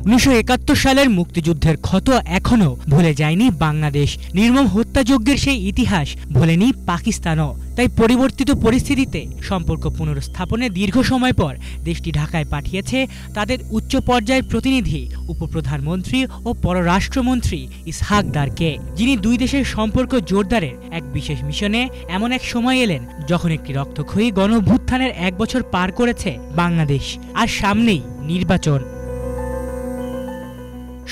1971 সালের মুক্তিযুদ্ধের ক্ষত এখনো ভুলে যায়নি বাংলাদেশ। নির্মম হত্যাযজ্ঞের সেই ইতিহাস ভোলেনি পাকিস্তানও। তাই পরিবর্তিত পরিস্থিতিতে সম্পর্ক পুনর্স্থাপনে দীর্ঘ সময় পর দেশটি ঢাকায় পাঠিয়েছে তাদের উচ্চ পর্যায়ের প্রতিনিধি উপপ্রধানমন্ত্রী ও পররাষ্ট্রমন্ত্রী ইসহাক দারকে, যিনি দুই দেশের সম্পর্ক জোরদারের এক বিশেষ মিশনে এমন এক সময় এলেন যখন একটি রক্তক্ষয়ী গণঅভ্যুত্থানের 1 বছর পার করেছে বাংলাদেশ, আর সামনেই নির্বাচন।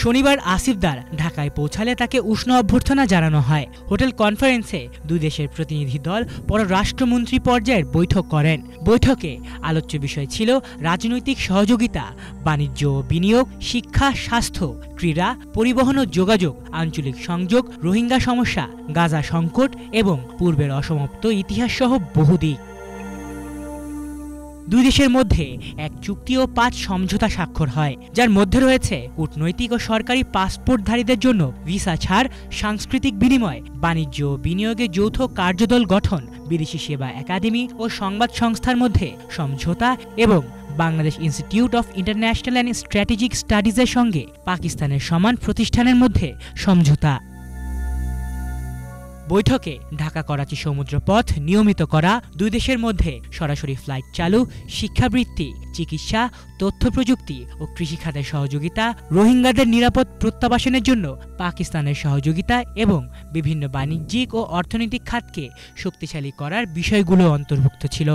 শনিবার আসিফ দার ঢাকায় পৌঁছালে তাকে উষ্ণ অভ্যর্থনা জানানো হয়। হোটেল কনফারেন্সে দুই দেশের প্রতিনিধি দল পররাষ্ট্রমন্ত্রী পর্যায়ের বৈঠক করেন। বৈঠকে আলোচ্য বিষয় ছিল রাজনৈতিক সহযোগিতা, বাণিজ্য ও বিনিয়োগ, শিক্ষা, স্বাস্থ্য, ক্রীড়া, পরিবহন ও যোগাযোগ, আঞ্চলিক সংযোগ, রোহিঙ্গা সমস্যা, গাজা সংকট এবং পূর্বের অসমাপ্ত ইতিহাস সহ বহুদিক। দুই দেশের মধ্যে এক চুক্তি ও 5 সমঝোতা স্বাক্ষর হয়, যার মধ্যে রয়েছে কূটনৈতিক ও সরকারি পাসপোর্টধারীদের জন্য ভিসা ছাড়, সাংস্কৃতিক বিনিময়, বাণিজ্য ও বিনিয়োগে যৌথ কার্যদল গঠন, বিদেশি সেবা একাডেমি ও সংবাদ সংস্থার মধ্যে সমঝোতা এবং Bangladesh institute of international and strategic স্টাডিজের সঙ্গে পাকিস্তানের সমান প্রতিষ্ঠানের মধ্যে সমঝোতা। বৈঠকে ঢাকা করাচি সমুদ্রপথ নিয়মিত করা, দুই দেশের মধ্যে সরাসরি ফ্লাইট চালু, শিক্ষাবৃত্তি, চিকিৎসা, তথ্য প্রযুক্তি ও কৃষিখাতের সহযোগিতা, রোহিঙ্গাদের নিরাপদ প্রত্যাবাসনের জন্য পাকিস্তানের সহযোগিতা এবং বিভিন্ন বাণিজ্যিক ও অর্থনৈতিক খাতকে শক্তিশালী করার বিষয়গুলো অন্তর্ভুক্ত ছিল।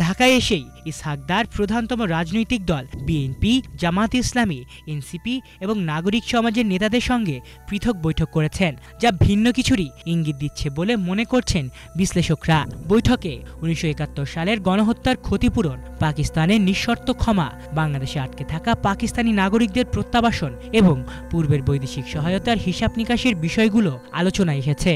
ঢাকায় এসেই ইসহাক দার প্রধানতম রাজনৈতিক দল বিএনপি, জামায়াতে ইসলামী, এনসিপি এবং নাগরিক সমাজের নেতাদের সঙ্গে পৃথক বৈঠক করেছেন, যা ভিন্ন কিছুরই ইঙ্গিত দিচ্ছে বলে মনে করছেন বিশ্লেষকরা। বৈঠকে 1971 সালের গণহত্যার ক্ষতিপূরণ, পাকিস্তানের নিঃশর্ত ক্ষমা, বাংলাদেশে আটকে থাকা পাকিস্তানি নাগরিকদের প্রত্যাবাসন এবং পূর্বের বৈদেশিক সহায়তার হিসাব নিকাশের বিষয়গুলো আলোচনায় এসেছে।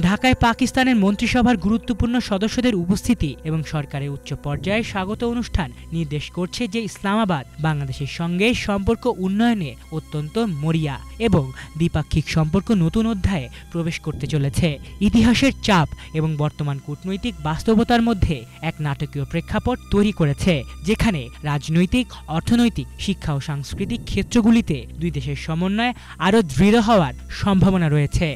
ঢাকায় পাকিস্তানের মন্ত্রিসভার গুরুত্বপূর্ণ সদস্যদের উপস্থিতি এবং সরকারের উচ্চ পর্যায়ের স্বাগত অনুষ্ঠান নির্দেশ করছে যে ইসলামাবাদ বাংলাদেশের সঙ্গে সম্পর্ক উন্নয়নে অত্যন্ত মরিয়া এবং দ্বিপাক্ষিক সম্পর্ক নতুন অধ্যায়ে প্রবেশ করতে চলেছে। ইতিহাসের চাপ এবং বর্তমান কূটনৈতিক বাস্তবতার মধ্যে এক নাটকীয় প্রেক্ষাপট তৈরি করেছে, যেখানে রাজনৈতিক, অর্থনৈতিক, শিক্ষা ও সাংস্কৃতিক ক্ষেত্রগুলিতে দুই দেশের সমন্বয় আরও দৃঢ় হওয়ার সম্ভাবনা রয়েছে।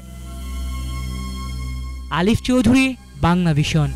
আলিফ চৌধুরী, বাংলা ভিশন।